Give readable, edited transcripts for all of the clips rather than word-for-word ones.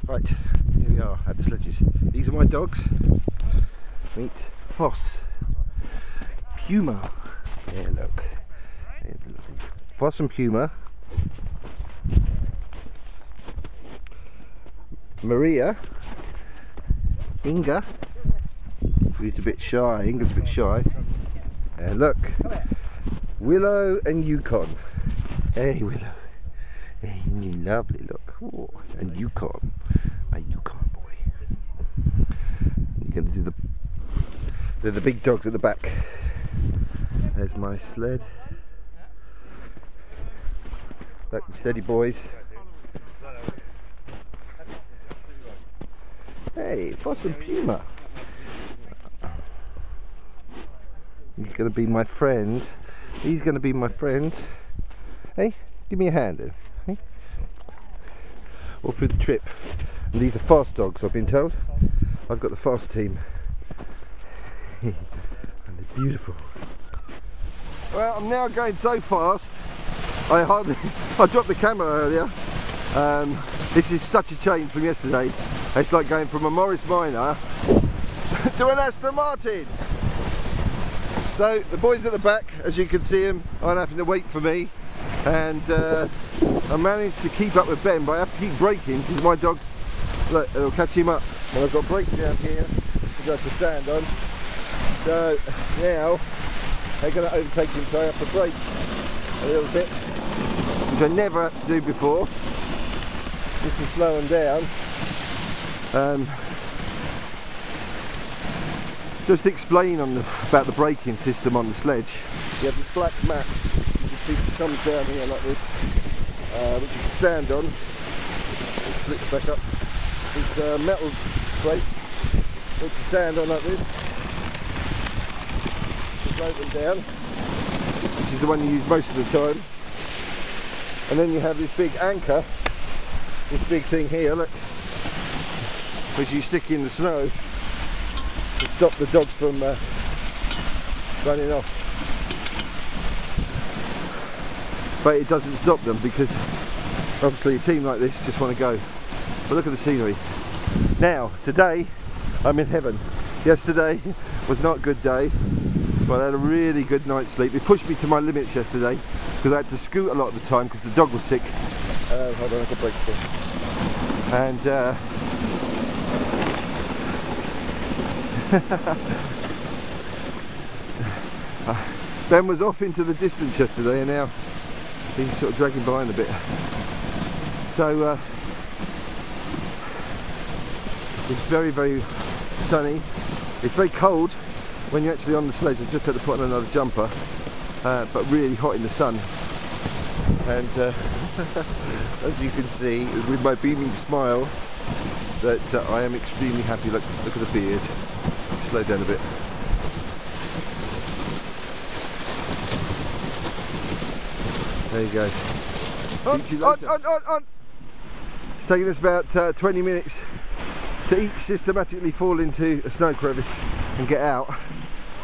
Right, here we are at the sledges. These are my dogs. Meet Foss, Puma. Yeah, look. Foss and Puma. Maria. Inga. Who's a bit shy. Inga's a bit shy. And look. Willow and Yukon. Hey, Willow. Hey, you lovely, look. Oh, and Yukon. My Yukon boy. You're going to do the big dogs at the back. There's my sled. Look, the steady boys. Hey, Foss and Puma. He's going to be my friend. He's going to be my friend. Hey, give me a hand then. Hey? All through the trip. And these are fast dogs, I've been told. I've got the fast team. And they're beautiful. Well, I'm now going so fast. I dropped the camera earlier. This is such a change from yesterday. It's like going from a Morris Minor to an Aston Martin. So the boys at the back, as you can see them, aren't having to wait for me, and I managed to keep up with Ben, but I have to keep braking because my dogs, look, it'll catch him up. And I've got brakes down here to go to stand on. So now they're going to overtake him, so I have to brake a little bit, which I never had to do before, just to slow them down. Just to explain about the braking system on the sledge. You have this black mat, you can see it comes down here like this, which you can stand on. It flips back up. This metal plate, which you stand on like this. Just open down, which is the one you use most of the time. And then you have this big anchor, this big thing here, look, which you stick in the snow to stop the dogs from running off. But it doesn't stop them because obviously a team like this just want to go. But look at the scenery. Now, today I'm in heaven. Yesterday was not a good day, but I had a really good night's sleep. It pushed me to my limits yesterday because I had to scoot a lot of the time because the dog was sick. Hold on, I've got brakes there. And Ben was off into the distance yesterday and now he's sort of dragging behind a bit. So it's very, very sunny. It's very cold when you're actually on the sledge. I just had to put on another jumper, but really hot in the sun. And as you can see with my beaming smile that I am extremely happy. Look at the beard. Slow down a bit. There you go. On. It's taken us about 20 minutes to each systematically fall into a snow crevice and get out.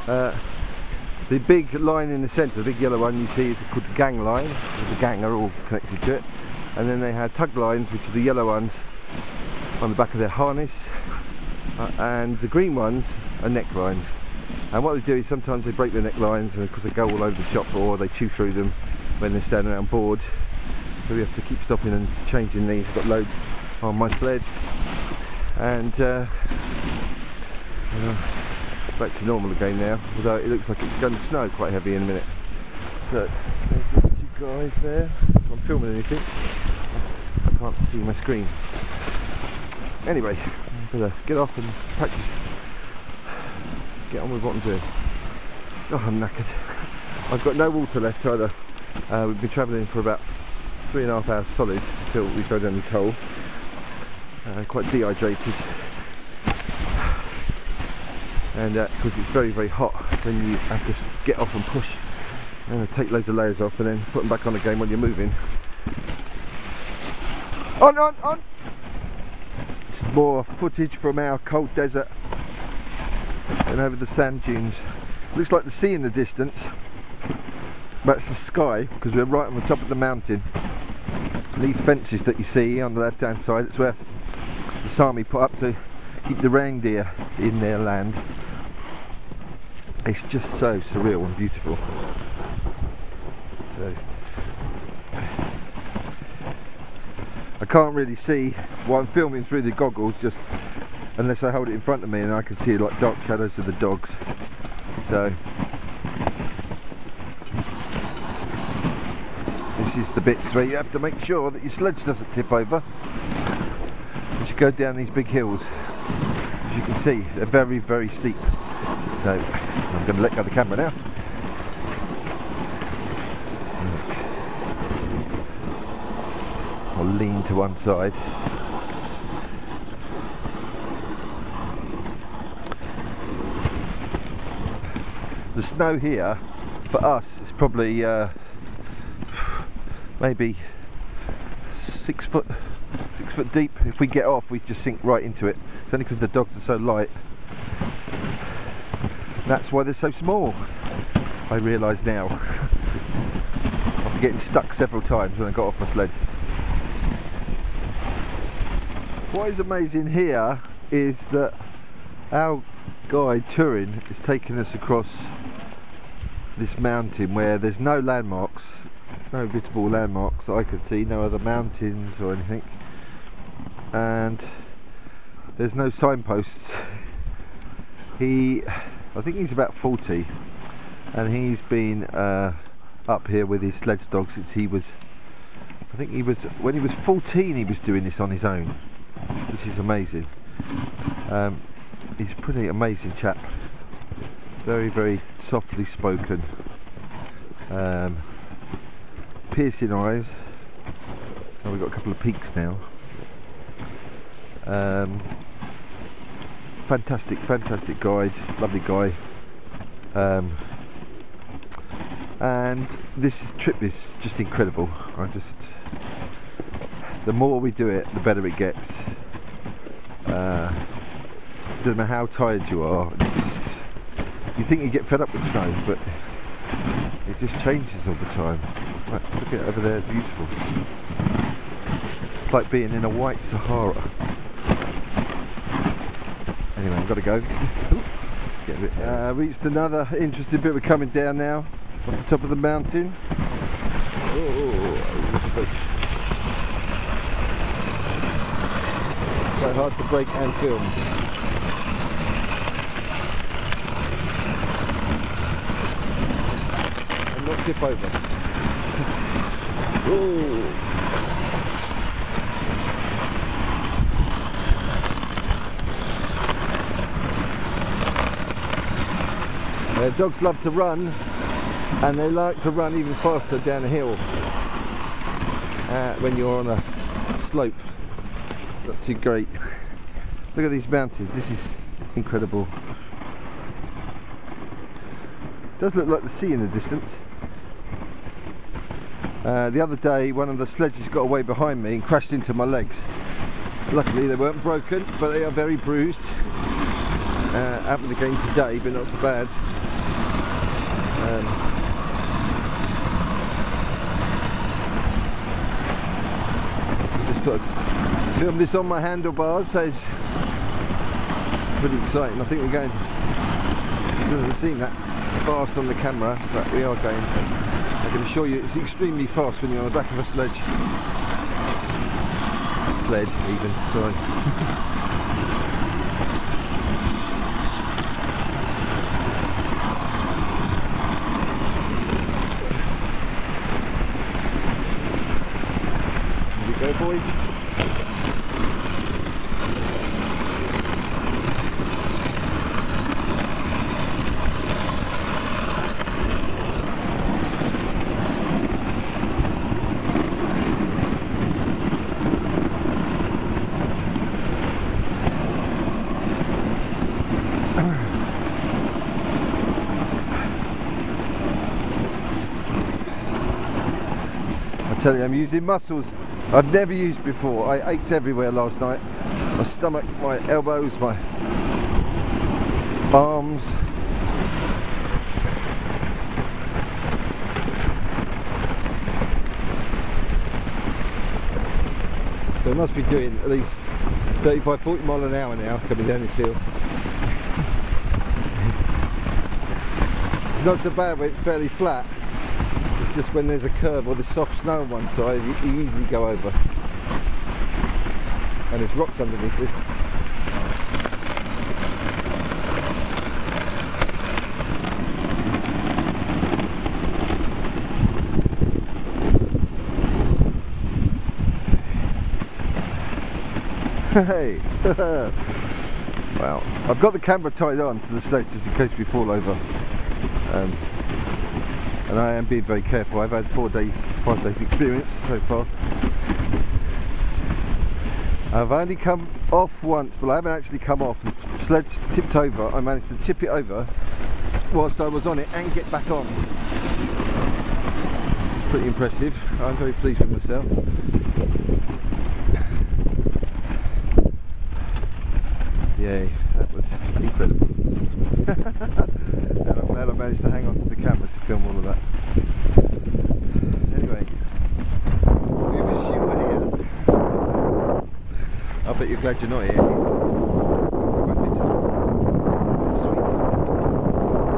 The big line in the centre, the big yellow one you see, is called the gang line. The gang are all connected to it. And then they have tug lines, which are the yellow ones on the back of their harness. And the green ones are neck lines. And what they do is sometimes they break their neck lines, and of course they go all over the shop, or they chew through them when they're standing around bored. So we have to keep stopping and changing these. I've got loads on my sled. And back to normal again now, although it looks like it's going to snow quite heavy in a minute. So there's a few guys there. If I'm filming anything, I can't see my screen. Anyway, I'm gonna get off and practice. Get on with what I'm doing. Oh, I'm knackered. I've got no water left either. We've been travelling for about 3.5 hours solid until we go down this hole. Quite dehydrated. And because it's very, very hot, then you have to get off and push and take loads of layers off and then put them back on again when you're moving. On! This is more footage from our cold desert and over the sand dunes. Looks like the sea in the distance. That's the sky, because we're right on the top of the mountain. And these fences that you see on the left hand side, it's where the Sami put up to keep the reindeer in their land. It's just so surreal and beautiful. So, I can't really see what I'm filming through the goggles, just unless I hold it in front of me, and I can see like dark shadows of the dogs. So this is the bits where you have to make sure that your sledge doesn't tip over as you go down these big hills. As you can see, they're very, very steep. So I'm going to let go of the camera now. I'll lean to one side. The snow here for us is probably maybe 6 foot deep. If we get off, we just sink right into it. It's only because the dogs are so light. That's why they're so small, I realise now. After getting stuck several times when I got off my sled. What is amazing here is that our guide Turin is taking us across this mountain where there's no landmarks, no visible landmarks that I could see, no other mountains or anything, and there's no signposts. I think he's about 40, and he's been up here with his sledge dog since he was, when he was 14 he was doing this on his own, which is amazing. He's a pretty amazing chap, very, very softly spoken, piercing eyes. Oh, we've got a couple of peaks now. Fantastic guide, lovely guy, and this trip is just incredible. The more we do it, the better it gets. Doesn't matter how tired you are, you think you get fed up with snow, but it just changes all the time. Right, look at it over there, beautiful. It's like being in a white Sahara. Anyway, I've got to go. Reached another interesting bit. We're coming down now off the top of the mountain. Quite hard to break and film. And not tip over. Dogs love to run, and they like to run even faster down a hill when you're on a slope. Not too great. Look at these mountains, this is incredible. It does look like the sea in the distance. The other day one of the sledges got away behind me and crashed into my legs. Luckily they weren't broken, but they are very bruised. Happened again today, but not so bad. Just thought I'd film this on my handlebars, so it's pretty exciting. I think we're going, it doesn't seem that fast on the camera, but we are going. I can assure you it's extremely fast when you're on the back of a sled even, sorry. Go, boys. I tell you, I'm using muscles I've never used before. I ached everywhere last night. My stomach, my elbows, my arms. So must be doing at least 35-40 miles an hour now coming down this hill. It's not so bad when it's fairly flat. It's just when there's a curve or the soft snow on one side, you easily go over. And there's rocks underneath this. Hey! Well, I've got the camera tied on to the sled just in case we fall over. And I am being very careful. I've had 5 days experience so far. I've only come off once, but I haven't actually come off. The sled's tipped over. I managed to tip it over whilst I was on it and get back on. It's pretty impressive. I'm very pleased with myself. Yay, that was incredible. And I'm glad I managed to hang on to the camera to film all of that. Anyway, we wish you were here. I bet you're glad you're not here. It won't be tough. It's sweet.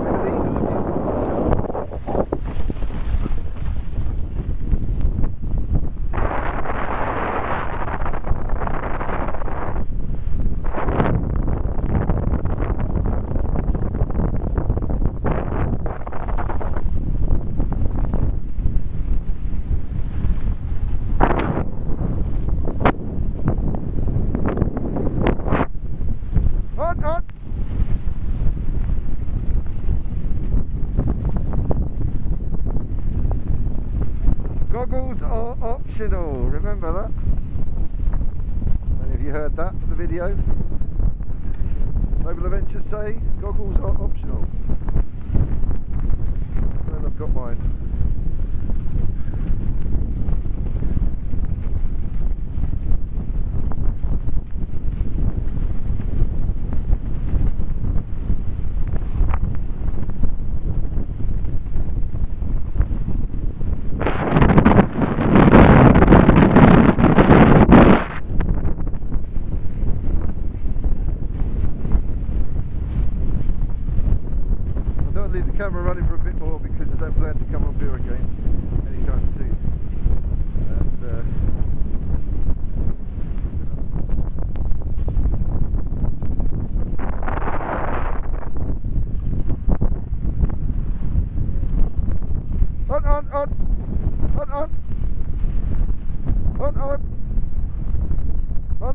Beverly, I love you. On. Goggles are optional, remember that? And have you heard that for the video? Noble Adventures say goggles are optional. And I've got mine. Leave the camera running for a bit more because I don't plan to come on here again anytime soon. And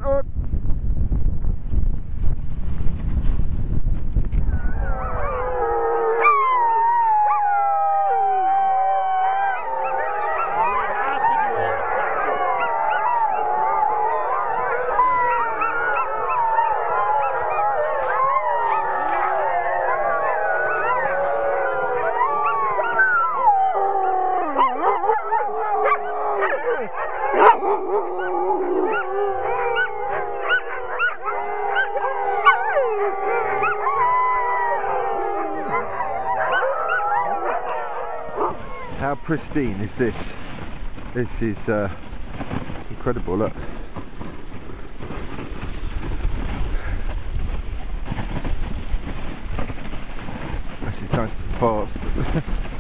on. How pristine is this? This is incredible, look. This is nice and fast.